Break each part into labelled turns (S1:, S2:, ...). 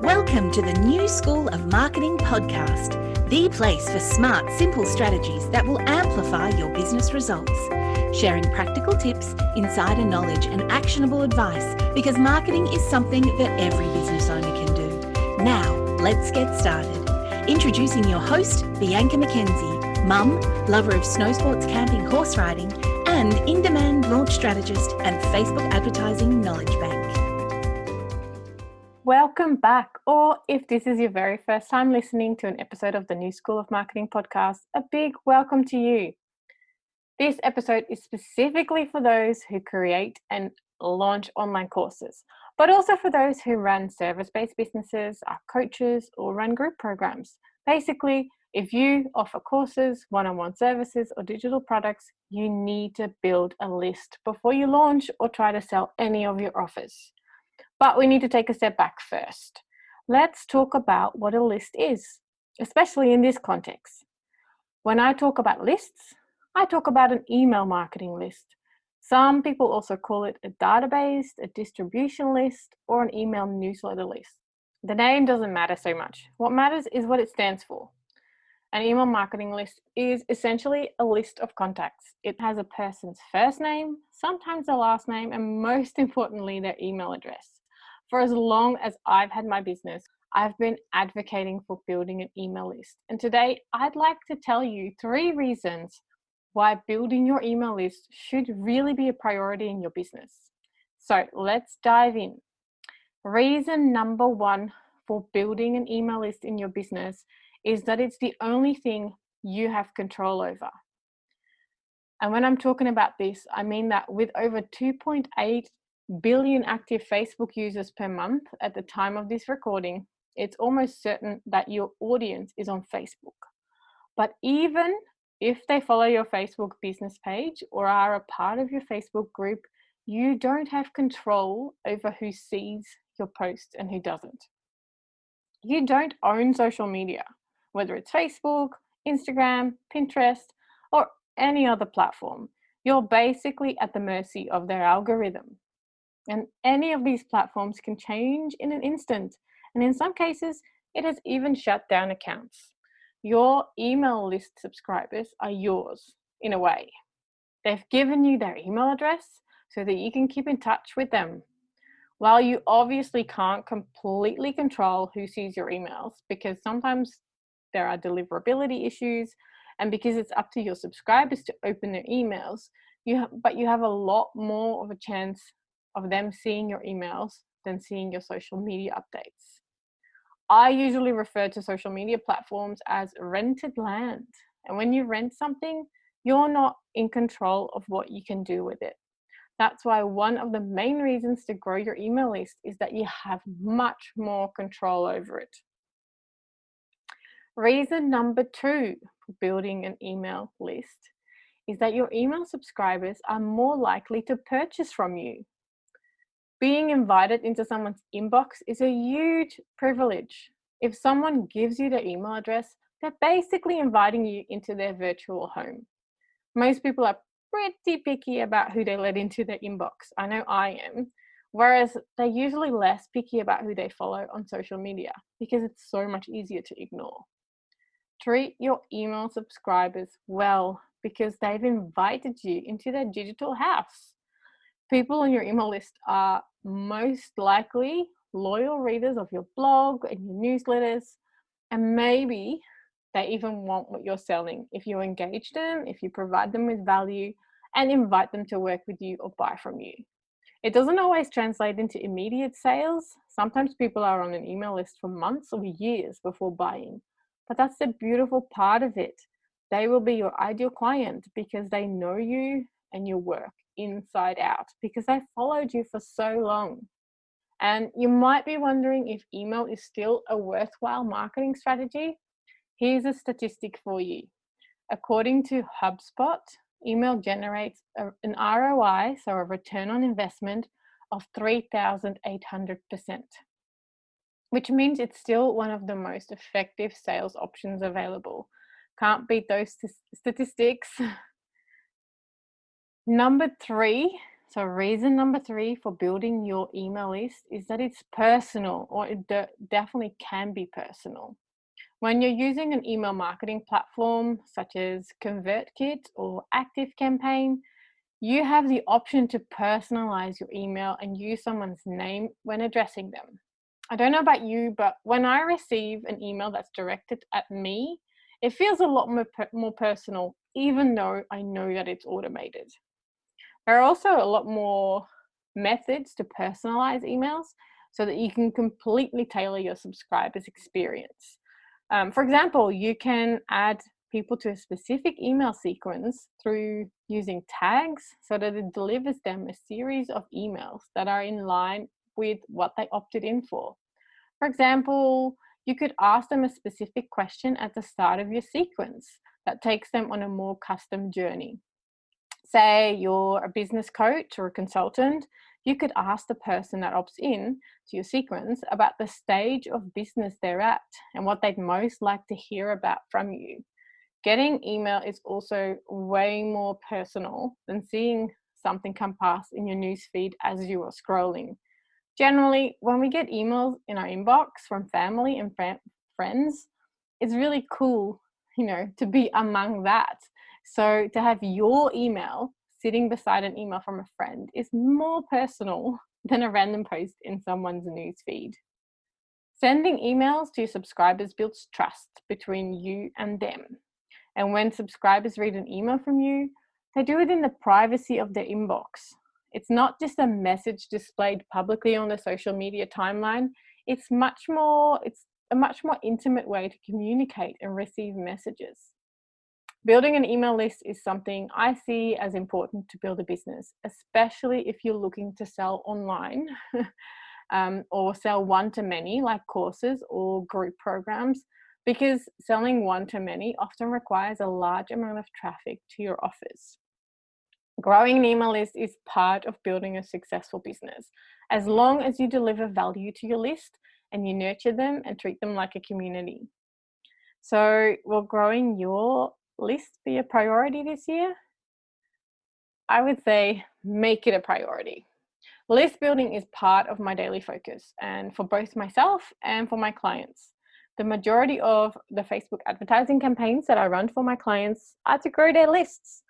S1: Welcome to the New School of Marketing podcast, the place for smart, simple strategies that will amplify your business results. Sharing practical tips, insider knowledge, and actionable advice because marketing is something that every business owner can do. Now, let's get started. Introducing your host, Bianca McKenzie, mum, lover of snow sports, camping, horse riding, and in-demand launch strategist and Facebook advertising knowledge bank.
S2: Welcome back, or if this is your very first time listening to an episode of the New School of Marketing podcast, a big welcome to you. This episode is specifically for those who create and launch online courses, but also for those who run service-based businesses, are coaches, or run group programs. Basically, if you offer courses, one-on-one services, or digital products, you need to build a list before you launch or try to sell any of your offers. But we need to take a step back first. Let's talk about what a list is, especially in this context. When I talk about lists, I talk about an email marketing list. Some people also call it a database, a distribution list, or an email newsletter list. The name doesn't matter so much. What matters is what it stands for. An email marketing list is essentially a list of contacts. It has a person's first name, sometimes their last name, and most importantly, their email address. For as long as I've had my business, I've been advocating for building an email list. And today, I'd like to tell you 3 reasons why building your email list should really be a priority in your business. So let's dive in. Reason number 1 for building an email list in your business is that it's the only thing you have control over. And when I'm talking about this, I mean that with over 2.8 billion active Facebook users per month at the time of this recording, it's almost certain that your audience is on Facebook. But even if they follow your Facebook business page or are a part of your Facebook group, you don't have control over who sees your posts and who doesn't. You don't own social media, whether it's Facebook, Instagram, Pinterest, or any other platform. You're basically at the mercy of their algorithm. And any of these platforms can change in an instant. And in some cases, it has even shut down accounts. Your email list subscribers are yours, in a way. They've given you their email address so that you can keep in touch with them. While you obviously can't completely control who sees your emails, because sometimes there are deliverability issues, and because it's up to your subscribers to open their emails, you have a lot more of a chance of them seeing your emails than seeing your social media updates. I usually refer to social media platforms as rented land. And when you rent something, you're not in control of what you can do with it. That's why one of the main reasons to grow your email list is that you have much more control over it. Reason number 2 for building an email list is that your email subscribers are more likely to purchase from you. Being invited into someone's inbox is a huge privilege. If someone gives you their email address, they're basically inviting you into their virtual home. Most people are pretty picky about who they let into their inbox. I know I am. Whereas they're usually less picky about who they follow on social media because it's so much easier to ignore. Treat your email subscribers well because they've invited you into their digital house. People on your email list are most likely loyal readers of your blog and your newsletters, and maybe they even want what you're selling if you engage them, if you provide them with value, and invite them to work with you or buy from you. It doesn't always translate into immediate sales. Sometimes people are on an email list for months or years before buying, but that's the beautiful part of it. They will be your ideal client because they know you and your work inside out because they followed you for so long. And you might be wondering if email is still a worthwhile marketing strategy. Here's a statistic for you. According to HubSpot, email generates an ROI, so a return on investment, of 3,800%, which means it's still one of the most effective sales options available. Can't beat those statistics. Number 3 So reason number 3 for building your email list is that it's personal, or it definitely can be personal. When you're using an email marketing platform such as ConvertKit or ActiveCampaign, you have the option to personalize your email and use someone's name when addressing them. I don't know about you, but when I receive an email that's directed at me, it feels a lot more personal, even though I know that it's automated. There are also a lot more methods to personalize emails so that you can completely tailor your subscribers' experience. For example, you can add people to a specific email sequence through using tags so that it delivers them a series of emails that are in line with what they opted in for. For example, you could ask them a specific question at the start of your sequence that takes them on a more custom journey. Say you're a business coach or a consultant, you could ask the person that opts in to your sequence about the stage of business they're at and what they'd most like to hear about from you. Getting email is also way more personal than seeing something come past in your newsfeed as you are scrolling. Generally, when we get emails in our inbox from family and friends, it's really cool, to be among that. So to have your email sitting beside an email from a friend is more personal than a random post in someone's newsfeed. Sending emails to your subscribers builds trust between you and them. And when subscribers read an email from you, they do it in the privacy of their inbox. It's not just a message displayed publicly on the social media timeline. It's a much more intimate way to communicate and receive messages. Building an email list is something I see as important to build a business, especially if you're looking to sell online or sell one-to-many like courses or group programs, because selling one-to-many often requires a large amount of traffic to your offers. Growing an email list is part of building a successful business, as long as you deliver value to your list and you nurture them and treat them like a community. So will growing your list be a priority this year? I would say make it a priority. List building is part of my daily focus, and for both myself and for my clients. The majority of the Facebook advertising campaigns that I run for my clients are to grow their lists.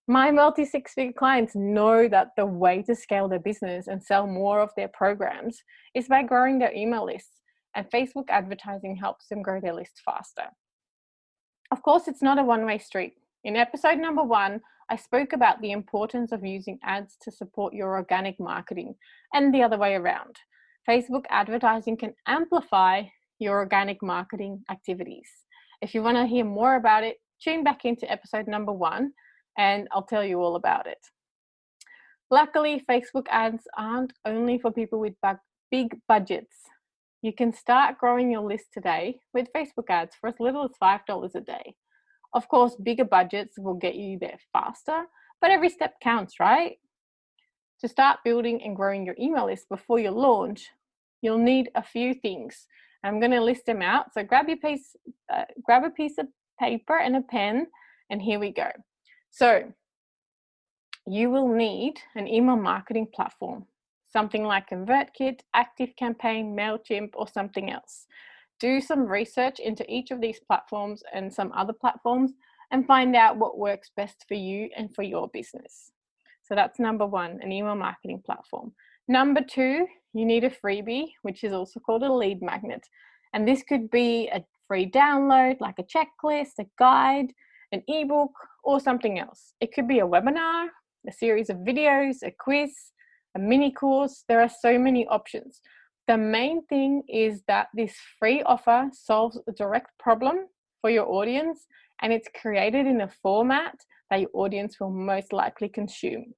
S2: My multi-six-figure clients know that the way to scale their business and sell more of their programs is by growing their email lists, and Facebook advertising helps them grow their list faster. Of course, it's not a one-way street. In episode number 1, I spoke about the importance of using ads to support your organic marketing, and the other way around. Facebook advertising can amplify your organic marketing activities. If you want to hear more about it, tune back into episode number 1 and I'll tell you all about it. Luckily, Facebook ads aren't only for people with big budgets. You can start growing your list today with Facebook ads for as little as $5 a day. Of course, bigger budgets will get you there faster, but every step counts, right? To start building and growing your email list before you launch, you'll need a few things. I'm going to list them out. So grab a piece of paper and a pen, and here we go. So you will need an email marketing platform, something like ConvertKit, ActiveCampaign, MailChimp, or something else. Do some research into each of these platforms and some other platforms and find out what works best for you and for your business. So that's number 1, an email marketing platform. Number 2, you need a freebie, which is also called a lead magnet. And this could be a free download, like a checklist, a guide, an ebook, or something else. It could be a webinar, a series of videos, a quiz, a mini course. There are so many options. The main thing is that this free offer solves a direct problem for your audience, and it's created in a format that your audience will most likely consume.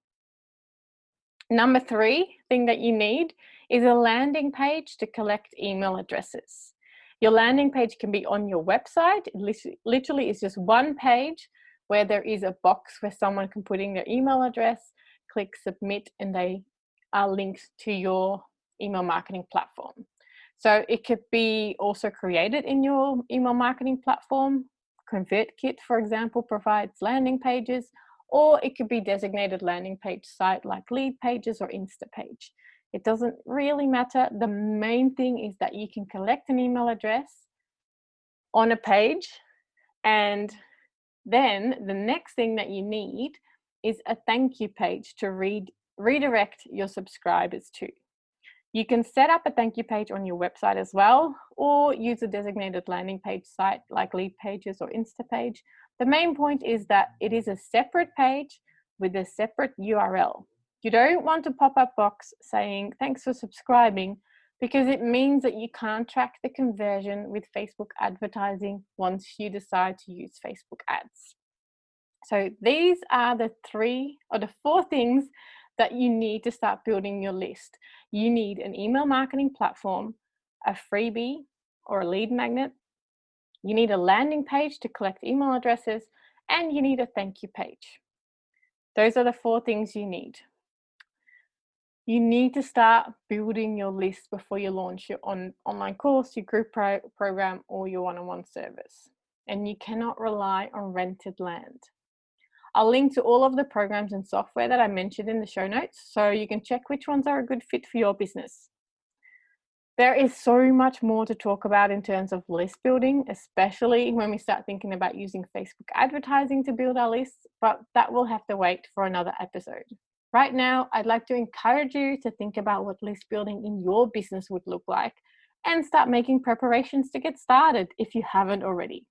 S2: Number 3 thing that you need is a landing page to collect email addresses. Your landing page can be on your website. It literally is just one page where there is a box where someone can put in their email address, click submit, and they are linked to your email marketing platform. So it could be also created in your email marketing platform. ConvertKit, for example, provides landing pages, or it could be designated landing page site like Leadpages or Instapage. It doesn't really matter. The main thing is that you can collect an email address on a page, and then the next thing that you need is a thank you page to redirect your subscribers to. You can set up a thank you page on your website as well, or use a designated landing page site like Leadpages or Instapage. The main point is that it is a separate page with a separate URL. You don't want a pop-up box saying thanks for subscribing, because it means that you can't track the conversion with Facebook advertising once you decide to use Facebook ads. So these are the 3 or the 4 things that you need to start building your list. You need an email marketing platform, a freebie or a lead magnet. You need a landing page to collect email addresses, and you need a thank you page. Those are the 4 things you need. You need to start building your list before you launch your online course, your group program, or your one-on-one service. And you cannot rely on rented land. I'll link to all of the programs and software that I mentioned in the show notes, so you can check which ones are a good fit for your business. There is so much more to talk about in terms of list building, especially when we start thinking about using Facebook advertising to build our lists, but that will have to wait for another episode. Right now, I'd like to encourage you to think about what list building in your business would look like and start making preparations to get started if you haven't already.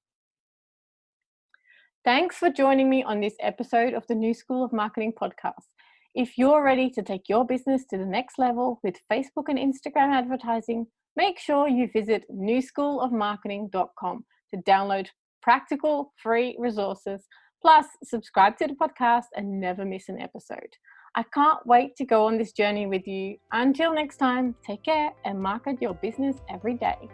S2: Thanks for joining me on this episode of the New School of Marketing podcast. If you're ready to take your business to the next level with Facebook and Instagram advertising, make sure you visit newschoolofmarketing.com to download practical free resources, plus subscribe to the podcast and never miss an episode. I can't wait to go on this journey with you. Until next time, take care and market your business every day.